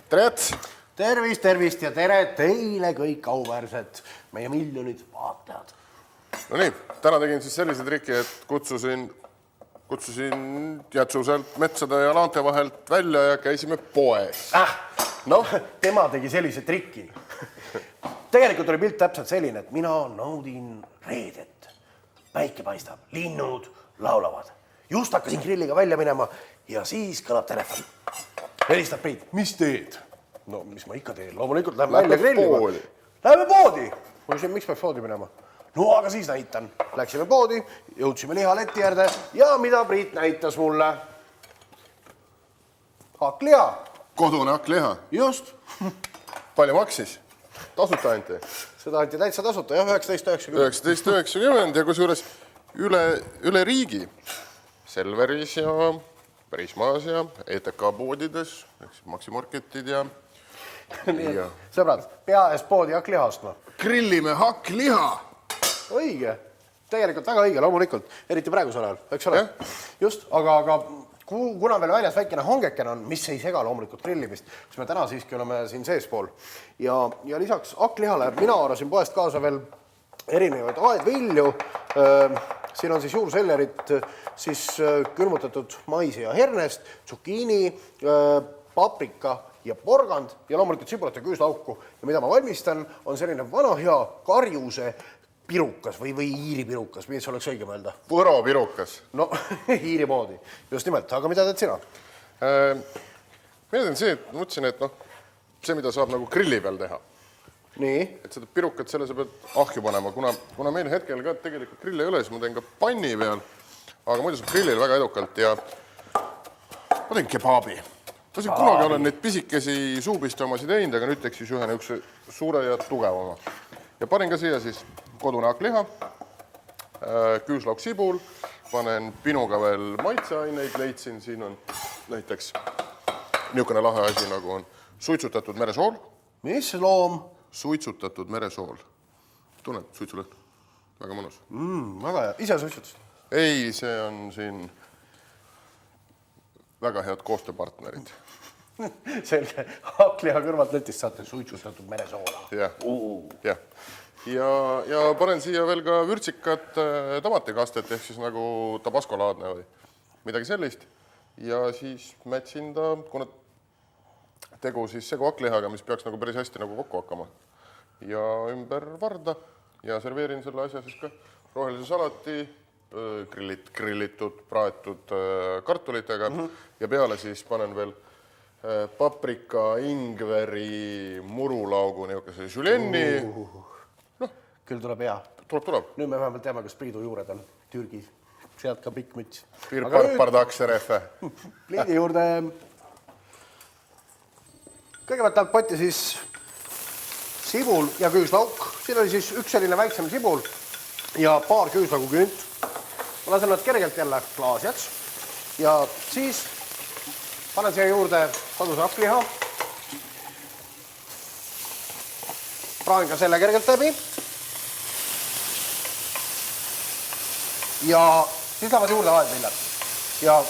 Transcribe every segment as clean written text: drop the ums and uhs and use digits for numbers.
Tere! Tervist ja tere teile kõik auväärsed meie miljonid vaatajad. No nii, täna tegin siis sellise triki, et kutsusin Jätsu sealt metsade ja laante vahelt välja ja käisime poes. Tema tegi sellise triki. Tegelikult oli pilt täpselt selline, et mina naudin reedet. Päike paistab, linnud laulavad. Just hakkasin grilliga välja minema ja siis kõlab telefon. Helistab Priit, mis teed? No, mis ma ikka teen? Loomulikult lähme välja grillima. Läheme poodi. Ma küsin, miks peaks poodi minema? No, aga siis näitan. Läksime poodi, jõudsime lihaleti äärde ja mida Priit näitas mulle? Hakkliha. Kodune hakkliha. Just. Palju maksis? Tasuta anti? Seda anti täitsa tasuta, jah, 19,90. 19,90 ja kusjuures üle riigi. Selveris ja Prismas ja ETK poodides, Maximarketid ja... Sõbrad, pea ees poodi hakkliha ostma. Grillime hakkliha! Õige. Tegelikult väga õige, loomulikult. Eriti praegusel ajal, eks ole? Just, aga kuna veel väljas väikene hangeken on, mis ei sega loomulikult grillimist, siis me täna siiski oleme siin seespool. Ja lisaks hakklihale mina haarasin poest kaasa veel erinevaid aedvilju. Siin on siis juursellerit, siis külmutatud maisi ja hernest, tsukiini, paprika ja porgand ja loomulikult sibulat ja küüslauku. Ja mida ma valmistan, on selline vana hea karjuse pirukas või iiri pirukas, mis oleks õige mõelda? Võro pirukas. No, iiri moodi. Just nimelt, aga mida teed sina? Mina teen see, et mõtlesin, et see, mida saab nagu grilli peal teha. Nii? Et seda pirukat selle sa pead ahju panema, kuna meil hetkel ka tegelikult grilli ei ole, siis ma teen ka panni peal, aga muidu saab grillil väga edukalt ja ma teen kebaabi. Ma siin kunagi olen neid pisikesi suupistamasid teinud, aga nüüd teeks siis ühe üks suure ja tugevama. Ja panen ka siia siis kodune hakkliha, küüslauk sibul, panen pinuga veel maitseaineid, leidsin, siin on näiteks niisugune lahe asi, nagu on suitsutatud meresool. Mis loom? Suitsutatud meresool. Tunned suitsulõhn? Väga mõnus. Väga hea. Ise suitsutasid? Ei, see on siin väga head koostööpartnerid. Selge. Hakkliha kõrvalt letist saate suitsutatud meresoola. Jah. Ja panen siia veel ka vürtsikat tomatikastet, ehk siis nagu tabaskolaadne või midagi sellist. Ja siis mätsin ta, kuna tegu siis segu hakklihaga, mis peaks nagu päris hästi nagu kokku hakkama. Ja ümber varda ja serveerin selle asja siis ka rohelise salati, grillitud, praetud kartulitega ja peale siis panen veel paprika, ingveri, murulaugu, niisuguse žülenni. Küll tuleb hea. Tuleb. Nüüd me vähemalt teame, kas Priidu juured on Türgis. Sealt ka pikk müts. Pardakserefe. Pliidi juurde... Kõigepealt tahab potti siis sibul ja küüslauk. Siin oli siis üks selline väiksem sibul ja paar küüslaugu küünt. Ma lasen nad kergelt jälle klaasjaks. Ja siis panen siia juurde koduse hakkliha. Praan ka selle kergelt läbi. Ja siis lähevad juurde aedviljad. Ja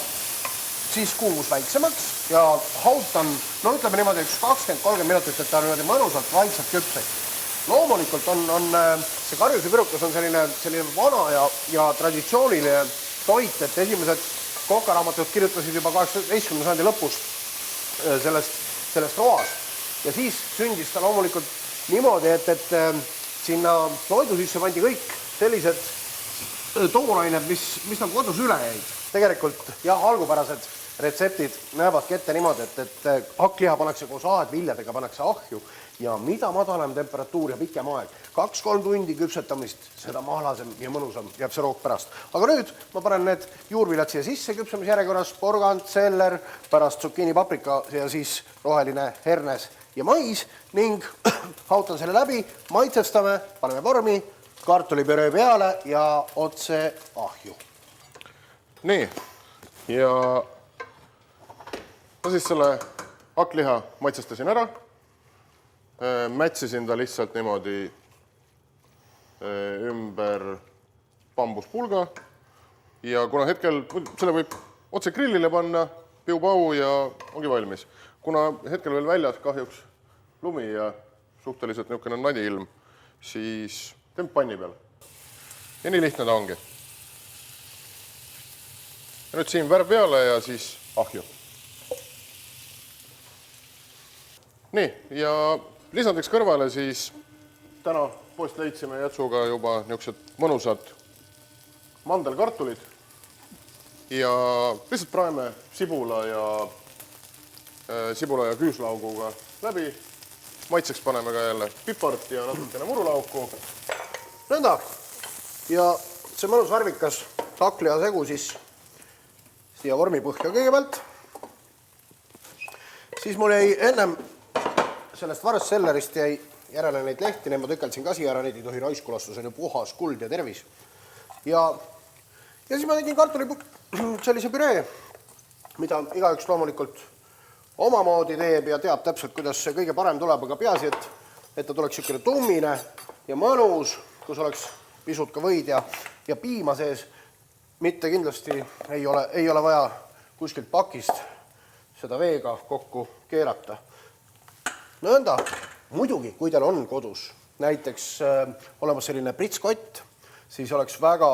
siis kuus väiksemaks ja hautan, no ütleme niimoodi, 20-30 minutit, et ta on niimoodi mõnusalt vaikselt küpseks. Loomulikult on see karjuse pirukas on selline vana ja traditsiooniline toit, et esimesed kokaraamatud kirjutasid juba 18. sajandi lõpus sellest roast. Ja siis sündis ta loomulikult niimoodi, et sinna toidu sisse pandi kõik sellised toorained, mis on kodus üle jäid. Tegelikult jah, algupärased retseptid näevadki ette niimoodi, et hakkliha pannakse koos aedviljadega, pannakse ahju ja mida madalam temperatuur ja pikem aeg. 2-3 tundi küpsetamist, seda mahlasem ja mõnusam jääb see roog pärast. Aga nüüd ma panen need juurviljad siia sisse küpsemisjärjekorras, porgand, seller, pärast tsukiini, paprika ja siis roheline hernes ja mais ning hautan selle läbi, maitsestame, paneme vormi, kartulipüree peale ja otse ahju. Nii, ja ma siis selle hakkliha maitsestasin ära, mätsisin ta lihtsalt niimoodi ümber bambuspulga ja kuna hetkel selle võib otse grillile panna, piu-pau ja ongi valmis. kuna hetkel veel väljas kahjuks lumi ja suhteliselt niisugune nadi ilm, siis teeme panni peal. Ja nii lihtne ta ongi. Ja nüüd siin värv peale ja siis ahju. Nii, ja lisandeks kõrvale siis täna poest leidsime jätsuga juba niisugused mõnusad mandelkartulid ja lihtsalt praeme sibula ja küüslauguga läbi. Maitseks paneme ka jälle pipart ja natukene murulauku. Nõnda. Ja see mõnus värvikas taklia segu siis siia vormipõhja kõigepealt. Siis mul jäi ennem sellest varsellerist jäi järele neid lehti, need ma tükeldasin kasi ära, neid ei tohi raisku lasta, see on ju puhas kuld ja tervis. Ja siis ma tegin kartuli sellise püree, mida igaüks loomulikult omamoodi teeb ja teab täpselt, kuidas see kõige parem tuleb, aga peaasi, et ta tuleks niisugune tummine ja mõnus, kus oleks pisut ka võid ja piima sees. Mitte kindlasti ei ole vaja kuskilt pakist seda veega kokku keerata. Nõnda, muidugi, kui teil on kodus näiteks olemas selline pritskott, siis oleks väga,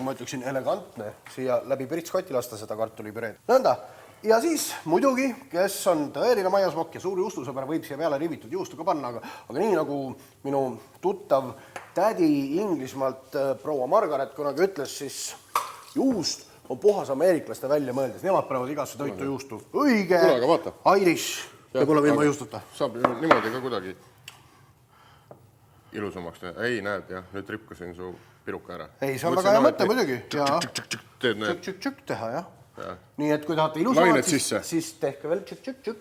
ma ütleksin, elegantne siia läbi pritskotti lasta seda kartulipüreed. Nõnda. Ja siis muidugi, kes on tõeline maiasmokk ja suuri ustusõber, võib siia peale ribitud juustu ka panna, aga nii nagu minu tuttav tädi Inglismaalt proua Margaret kunagi ütles, siis juust on puhas ameeriklaste välja mõeldes. Nemad panevad igasse toitu juustu. Õige, Irish ja pole ilma juustuta. Saab niimoodi ka kuidagi ilusamaks teha. Ei, näed, jah, nüüd ripkasin su piruka ära. Ei, see on väga hea mõte muidugi. Teed need. Tšük-tšük teha, jah. Nii et kui tahate ilusamad, siis tehke veel tšük-tšük.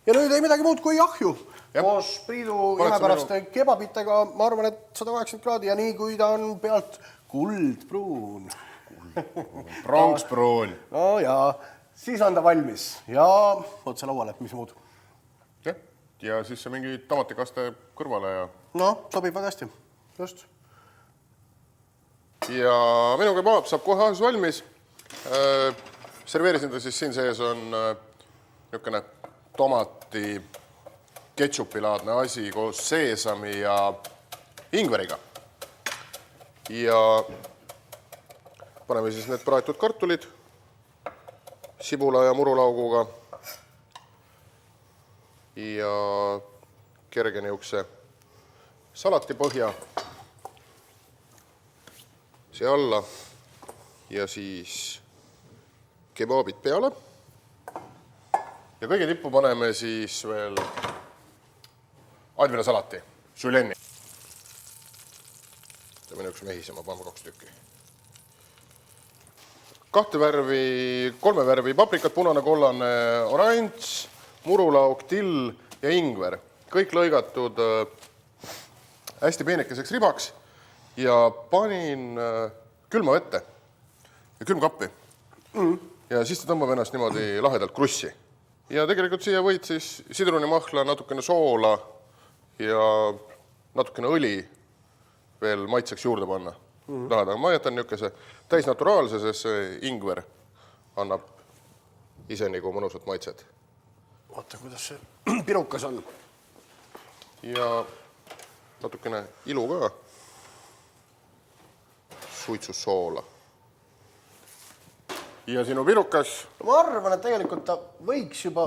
Ja nüüd ei midagi muud kui ahju. Koos Priidu imepäraste kebabitega, ma arvan, et 180 kraadi ja nii, kui ta on pealt kuldpruun. Pronkspruun. No jaa, siis on ta valmis. Ja otse lauale, mis muud. Ja siis see mingi tomatikaste kõrvale ja... No, sobib väga hästi. Just. Ja minu kebab saab kohe ahjus valmis. Serveerisin ta siis siin sees on niisugune tomati ketšupilaadne asi koos seesami ja ingveriga. Ja paneme siis need praetud kartulid sibula ja murulauguga ja kerge niisuguse salatipõhja siia alla ja siis kebabid peale. Ja kõige tippu paneme siis veel advilasalati, žulenni. Teeme niisuguse mehisema, paneme 2 tükki. 2 värvi, 3 värvi paprikat, punane, kollane, oranž, murulauk, till ja ingver. Kõik lõigatud hästi peenekeseks ribaks ja panin külma vette ja külmkappi. Ja siis ta tõmbab ennast niimoodi lahedalt krussi. Ja tegelikult siia võid siis sidrunimahla, natukene soola ja natukene õli veel maitseks juurde panna. Lahedal. Ma jätan niisuguse täis naturaalse, sest see ingver annab ise nagu mõnusat maitset. Vaata, kuidas see pirukas on. Ja natukene ilu ka. Suitsus soola. Ja sinu pirukas? Ma arvan, et tegelikult ta võiks juba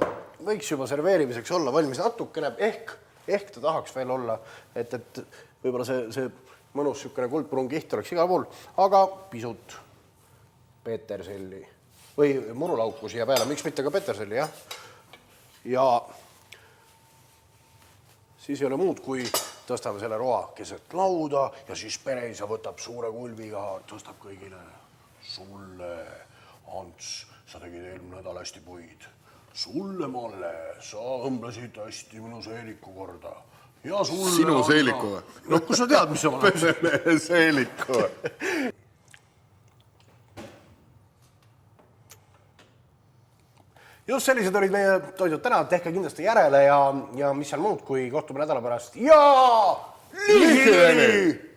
serveerimiseks olla valmis natukene, ehk ta tahaks veel olla, et võib-olla see mõnus niisugune kuldpruun kiht oleks igal pool, aga pisut peterselli või murulauku siia peale, miks mitte ka peterselli, jah. Ja siis ei ole muud, kui tõstame selle roa keset lauda ja siis Pereisa võtab suure kulviga, tõstab kõigile sulle. Ants, sa tegid eelmine nädal hästi puid. Sulle, Malle, sa õmblesid hästi minu seeliku korda. Ja sulle... Sinu seeliku või? No, kus sa tead, mis on? Seeliku või? Just sellised olid meie toidud täna, tehke kindlasti järele ja mis seal muud, kui kohtume nädala pärast. Ja! Lihideni!